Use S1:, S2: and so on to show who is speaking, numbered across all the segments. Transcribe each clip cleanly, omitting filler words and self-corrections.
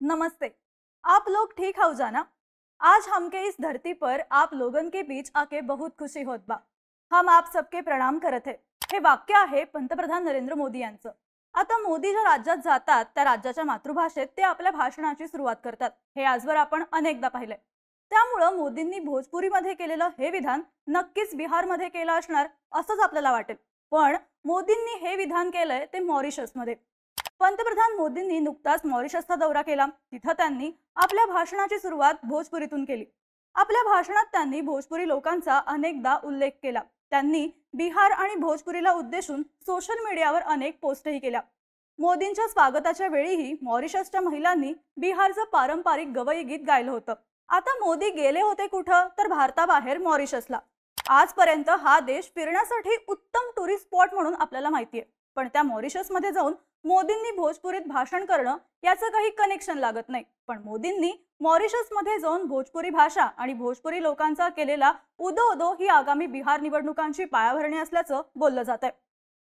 S1: नमस्ते। आप लोग ठीक हो जाना। आज हम के इस धरती पर आप लोगन के बीच आके बहुत खुशी होत बा। हम आप सबके प्रणाम करत है। हे वाक्य आहे पंतप्रधान नरेंद्र मोदी यांचं। आता मोदी ज्या राज्यात जातात त्या राज्याच्या मातृभाषेत ते आपल्या भाषणाची सुरुवात करतात। हे आजवर आपण अनेकदा पाहिले। त्यामुळे मोदींनी भोजपुरीमध्ये केलेलं हे विधान नक्कीच बिहारमध्ये केलं असणार असंच आपल्याला वाटेल। पण मोदींनी हे विधान केलंय ते मॉरिशसमध्ये। पंतप्रधान मोदींनी नुकताच मॉरिशसचा दौरा केला। तिथे त्यांनी आपल्या भाषणाची सुरुवात भोजपुरीतून केली। आपल्या भाषणात त्यांनी भोजपुरी लोकांचा अनेकदा उल्लेख केला। त्यांनी बिहार आणि भोजपुरीला उद्देशून सोशल मीडियावर अनेक पोस्टही केल्या। मोदींच्या स्वागताच्या वेळीही मॉरिशसच्या महिलांनी बिहारचं पारंपरिक गवई गीत गायलं होतं। आता मोदी गेले होते कुठं तर भारताबाहेर मॉरिशसला। आजपर्यंत हा देश फिरण्यासाठी उत्तम टुरिस्ट स्पॉट म्हणून आपल्याला माहिती आहे। पण त्या मॉरिशसमध्ये जाऊन मोदींनी भोजपुरीत भाषण करणं याचं काही कनेक्शन लागत नाही। पण मोदींनी मॉरिशसमध्ये जाऊन भोजपुरी भाषा आणि भोजपुरी लोकांचा केलेला उदो उदो ही आगामी बिहार निवडणुकांची पायाभरणी असल्याचं बोललं जात आहे।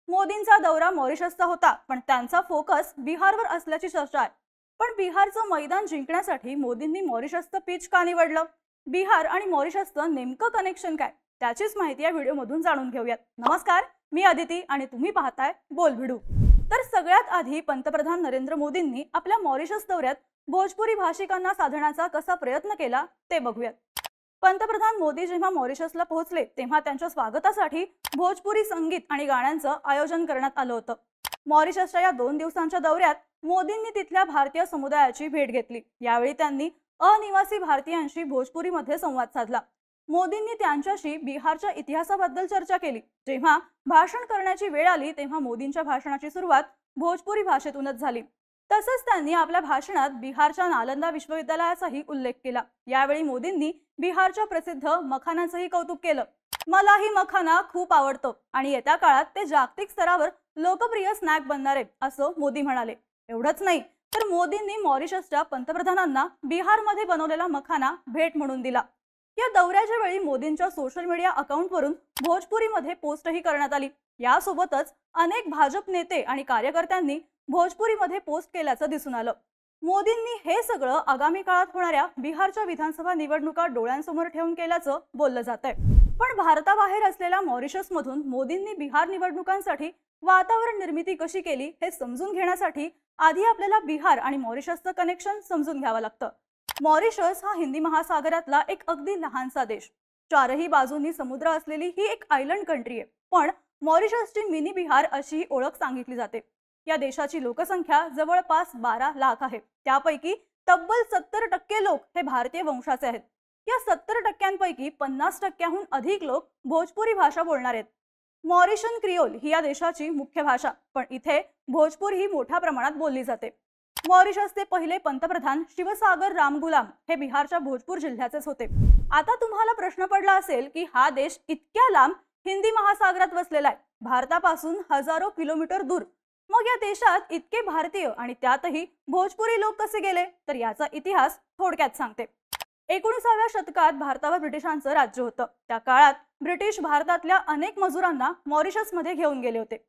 S1: मोदींचा दौरा मॉरिशसचा होता पण त्यांचा फोकस बिहारवर असल्याची चर्चा आहे। पण बिहारचं मैदान जिंकण्यासाठी मोदींनी मॉरिशसचं पिच का निवडलं? बिहार आणि मॉरिशसचं नेमकं कनेक्शन काय त्याचीच माहिती या व्हिडिओमधून जाणून घेऊयात। नमस्कार, मी अदिती आणि तुम्ही पाहताय बोलभिडू। तर सगळ्यात आधी पंतप्रधान नरेंद्र मोदींनी आपल्या मॉरिशस दौऱ्यात भोजपुरी भाषिकांना साधण्याचा कसा प्रयत्न केला ते बघूयात। पंतप्रधान मोदी जेव्हा मॉरिशसला पोहोचले तेव्हा त्यांच्या स्वागतासाठी भोजपुरी संगीत आणि गाण्यांचं आयोजन करण्यात आलं होतं। मॉरिशसच्या या 2 दिवसांच्या दौऱ्यात मोदींनी तिथल्या भारतीय समुदायाची भेट घेतली। यावेळी त्यांनी अनिवासी भारतीयांशी भोजपुरीमध्ये संवाद साधला। मोदींनी त्यांच्याशी बिहारच्या इतिहासाबद्दल चर्चा केली। जेव्हा भाषण करण्याची वेळ आली तेव्हा मोदींच्या भाषणाची सुरुवात भोजपुरी भाषेतूनच झाली। तसंच त्यांनी आपल्या भाषणात बिहारच्या नालंदा विश्वविद्यालयाचाही उल्लेख केला। यावेळी मोदींनी बिहारच्या प्रसिद्ध मखानाचंही कौतुक केलं। मलाही मखाना खूप आवडतो आणि येत्या काळात ते जागतिक स्तरावर लोकप्रिय स्नॅक बनणार आहे असं मोदी म्हणाले। एवढंच नाही तर मोदींनी मॉरिशसच्या पंतप्रधानांना बिहारमध्ये बनवलेला मखाना भेट म्हणून दिला। या दौऱ्याच्या वेळी मोदींच्या सोशल मीडिया अकाउंटवरून भोजपुरीमध्ये पोस्टही करण्यात आली। यासोबतच अनेक भाजप नेते आणि कार्यकर्त्यांनी भोजपुरीमध्ये पोस्ट केल्याचं दिसून आलं। मोदींनी हे सगळं आगामी काळात होणाऱ्या बिहारच्या विधानसभा निवडणुका डोळ्यांसमोर ठेवून केल्याचं बोललं जात आहे। पण भारताबाहेर असलेल्या मॉरिशसमधून मोदींनी बिहार निवडणुकांसाठी वातावरण निर्मिती कशी केली हे समजून घेण्यासाठी आधी आपल्याला बिहार आणि मॉरिशसचं कनेक्शन समजून घ्यावं लागतं। मॉरिशस हा हिंदी महासागरातला एक अगदी लहानसा देश। चारही बाजूंनी समुद्र असलेली ही एक आयलंड कंट्री आहे। पण मॉरिशसची मिनी बिहार अशी ओळख सांगितली जाते। या देशाची लोकसंख्या जवळपास 12 लाख आहे। त्यापैकी तब्बल 70% लोक हे भारतीय वंशाचे आहेत। या 70%पैकी 50%हून अधिक लोक भोजपुरी भाषा बोलणार आहेत। मॉरिशन क्रियोल ही या देशाची मुख्य भाषा, पण इथे भोजपुरी ही मोठ्या प्रमाणात बोलली जाते। मॉरिशसचे पहिले पंतप्रधान शिवसागर रामगुलाम हे बिहारच्या भोजपुर जिल्ह्याचेच होते। आता तुम्हाला प्रश्न पडला असेल की हा देश इतक्या लांब हिंदी महासागरात वसलेला आहे, भारतापासून हजारो किलोमीटर दूर, मग या देशात इतके भारतीय आणि त्यातही भोजपुरी लोक कसे गेले? तर याचा इतिहास थोडक्यात सांगते। 19व्या शतकात भारतावर ब्रिटिशांचं राज्य होतं। त्या काळात ब्रिटिश भारतातल्या अनेक मजुरांना मॉरिशसमध्ये घेऊन गेले होते।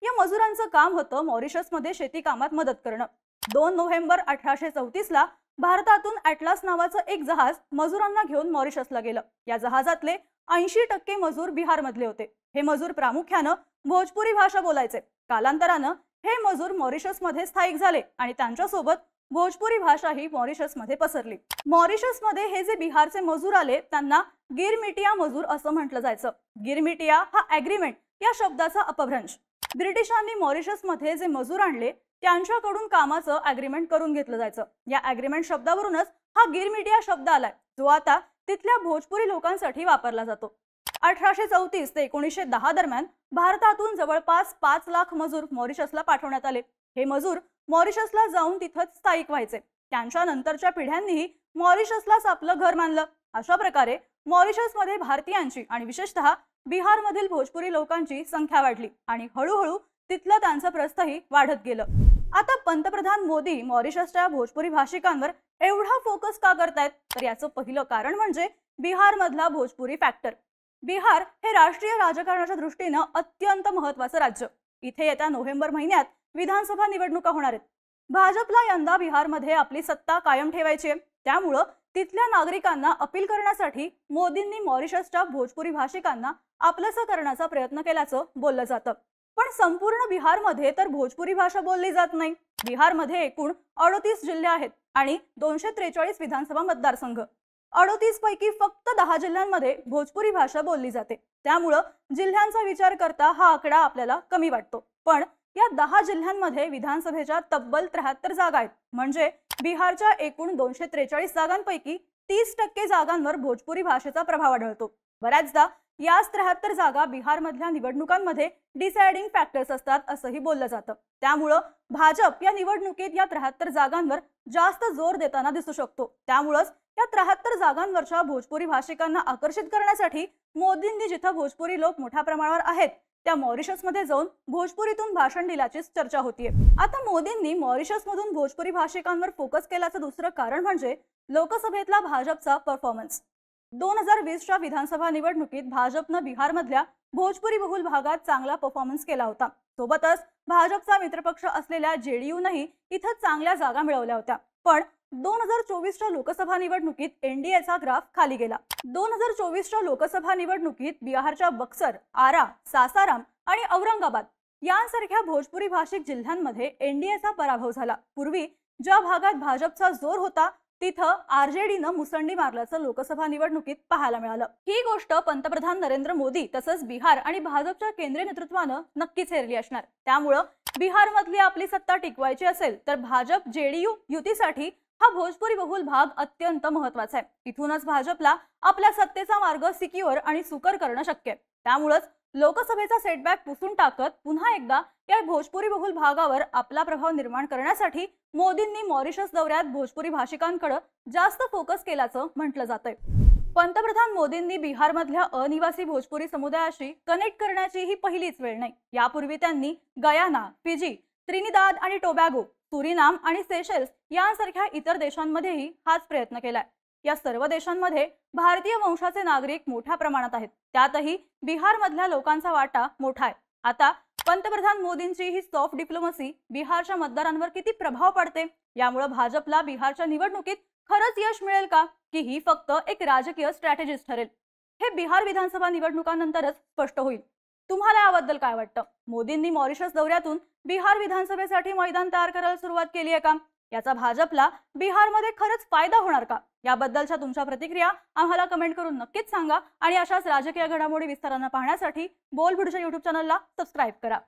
S1: या मजुरांचं काम होतं मॉरिशसमध्ये शेती कामात मदत करणं। 2 नोव्हेंबर 1834 ला भारतातून ॲटलास नावाचं एक जहाज मजुरांना घेऊन मॉरिशसला गेलं। या जहाजातले 80% मजूर बिहारमधले होते। हे मजूर प्रामुख्याने भोजपुरी भाषा बोलायचे। कालांतरानं हे मजूर मॉरिशसमध्ये स्थायिक झाले आणि त्यांच्यासोबत भोजपुरी भाषा ही मॉरिशसमध्ये पसरली। मॉरिशसमध्ये हे जे बिहारचे मजूर आले त्यांना गिरमिटिया मजूर असं म्हटलं जायचं। गिरमिटिया हा ॲग्रीमेंट या शब्दाचा अपभ्रंश। ब्रिटिशांनी मॉरिशसमध्ये जे मजूर आणले त्यांच्याकडून कामाचं ॲग्रीमेंट करून घेतलं जायचं। या ॲग्रीमेंट शब्दावरूनच हा गिरमिटिया शब्द आलाय, जो आता तिथल्या भोजपुरी लोकांसाठी वापरला जातो। 1834 ते 1910 दरम्यान भारतातून जवळपास 5 लाख मजूर मॉरिशसला पाठवण्यात आले। हे मजूर मॉरिशसला जाऊन तिथंच स्थायिक व्हायचे। त्यांच्या नंतरच्या पिढ्यांनीही मॉरिशसलाच आपलं घर मानलं। अशा प्रकारे मॉरिशसमध्ये भारतीयांची आणि विशेषतः बिहारमधील भोजपुरी लोकांची संख्या वाढली आणि हळूहळू तिथलं त्यांचं प्रस्थही वाढत गेलं। आता पंतप्रधान मोदी मॉरिशसच्या भोजपुरी भाषिकांवर एवढा फोकस का करतायत? तर याचं पहिलं कारण म्हणजे बिहारमधला भोजपुरी फॅक्टर। बिहार हे राष्ट्रीय राजकारणाच्या दृष्टीने अत्यंत महत्त्वाचं राज्य। इथे येत्या नोव्हेंबर महिन्यात विधानसभा निवडणुका होणार आहेत। भाजपला यंदा बिहारमध्ये आपली सत्ता कायम ठेवायची आहे, त्यामुळं तिथल्या नागरिकांना अपील करण्यासाठी मोदींनी मॉरिशसच्या भोजपुरी भाषिकांना आपलंसं करण्याचा प्रयत्न केल्याचं बोललं जातं। पण संपूर्ण बिहारमध्ये तर भोजपुरी भाषा बोलली जात नाही। बिहारमध्ये एकूण 38 जिल्हे आहेत आणि 243 विधानसभा मतदारसंघ। 38 पैकी फक्त 10 जिल्ह्यांमध्ये भोजपुरी भाषा बोलली जाते, त्यामुळं जिल्ह्यांचा विचार करता हा आकडा आपल्याला कमी वाटतो। पण या 10 जिल्ह्यांमध्ये विधानसभेच्या तब्बल 73 जागा आहेत, म्हणजे बिहारच्या एकूण 243 जागांपैकी 30% जागांवर भोजपुरी भाषेचा प्रभाव आढळतो। बऱ्याचदा याच 73 जागा बिहारमधल्या निवडणुकांमध्ये डिसाइडिंग फॅक्टर्स असतात असंही बोललं जातं। त्यामुळं भाजप या निवडणुकीत या 73 जागांवर जास्त जोर देताना दिसू शकतो। त्यामुळंच या 73 जागांवरच्या भोजपुरी भाषिकांना आकर्षित करण्यासाठी मोदींनी जिथं भोजपुरी लोक मोठ्या प्रमाणावर आहेत त्या मॉरिशसमध्ये जाऊन भोजपुरीतून भाषण दिल्याची चर्चा होतीये। आता मोदींनी मॉरिशसमधून भोजपुरी भाषिकांवर फोकस केल्याचं दुसरं कारण म्हणजे लोकसभेतला भाजपचा परफॉर्मन्स। 2020च्या विधानसभा निवडणुकीत भाजपनं बिहारमधल्या भोजपुरी बहुल भागात चांगला परफॉर्मन्स केला होता। सोबतच भाजपचा मित्रपक्ष असलेल्या जेडीयूनही इथं चांगल्या जागा मिळवल्या होत्या। पण 2024च्या लोकसभा निवडणुकीत एनडीएचा ग्राफ खाली गेला। 2024च्या लोकसभा निवडणुकीत बिहारच्या बक्सर, आरा, सासाराम आणि औरंगाबाद यांसारख्या भोजपुरी भाषिक जिल्ह्यांमध्ये एनडीएचा पराभव झाला। पूर्वी ज्या भागात भाजपचा जोर होता तिथं आरजेडीनं मुसंडी मारल्याचं लोकसभा निवडणुकीत पाहायला मिळालं। ही गोष्ट पंतप्रधान नरेंद्र मोदी तसंच बिहार आणि भाजपच्या केंद्रीय नेतृत्वानं नक्कीच हेरली असणार। त्यामुळं बिहारमधली आपली सत्ता टिकवायची असेल तर भाजप जेडीयू युतीसाठी हा भोजपुरी बहुल भाग अत्यंत महत्त्वाचा आहे। इथूनच भाजपला आपल्या सत्तेचा मार्ग सिक्युअर आणि सुकर करणं शक्य आहे। त्यामुळेच लोकसभेचा सेटबॅक पुसून टाकत पुन्हा एकदा या भोजपुरी बहुल भागावर आपला प्रभाव निर्माण करण्यासाठी मोदींनी मॉरिशस दौऱ्यात भोजपुरी भाषिकांकडे जास्त फोकस केल्याचं म्हटलं जातंय। पंतप्रधान मोदींनी बिहारमधल्या अनिवासी भोजपुरी समुदायाशी कनेक्ट करण्याची ही पहिलीच वेळ नाही। यापूर्वी त्यांनी गयाना, फिजी, त्रिनिदाद आणि टोबॅगो, सुरिनाम आणि सेशेल्स यांसारख्या इतर देशांमध्येही हाच प्रयत्न केलाय। या सर्व देशांमध्ये भारतीय वंशाचे नागरिक मोठ्या प्रमाणात आहेत, त्यातही बिहारमधल्या लोकांचा वाटा मोठा आहे। आता पंतप्रधान मोदींची ही सॉफ्ट डिप्लोमसी बिहारच्या मतदारांवर किती प्रभाव पडते, यामुळे भाजपला बिहारच्या निवडणुकीत खरंच यश मिळेल का की ही फक्त एक राजकीय स्ट्रॅटेजीच ठरेल, हे बिहार विधानसभा निवडणुकांनंतरच स्पष्ट होईल। तुम्हाला याबद्दल काय वाटतं? मोदींनी मॉरिशस दौऱ्यातून बिहार विधानसभेसाठी मैदान तयार करायला सुरुवात केली आहे का? याचा भाजपला बिहारमध्ये खरंच फायदा होणार का? याबद्दलच्या तुमच्या प्रतिक्रिया आम्हाला कमेंट करून नक्कीच सांगा आणि अशाच राजकीय घडामोडी विस्ताराने पाहण्यासाठी बोल भिडूच्या YouTube चॅनलला सबस्क्राइब करा।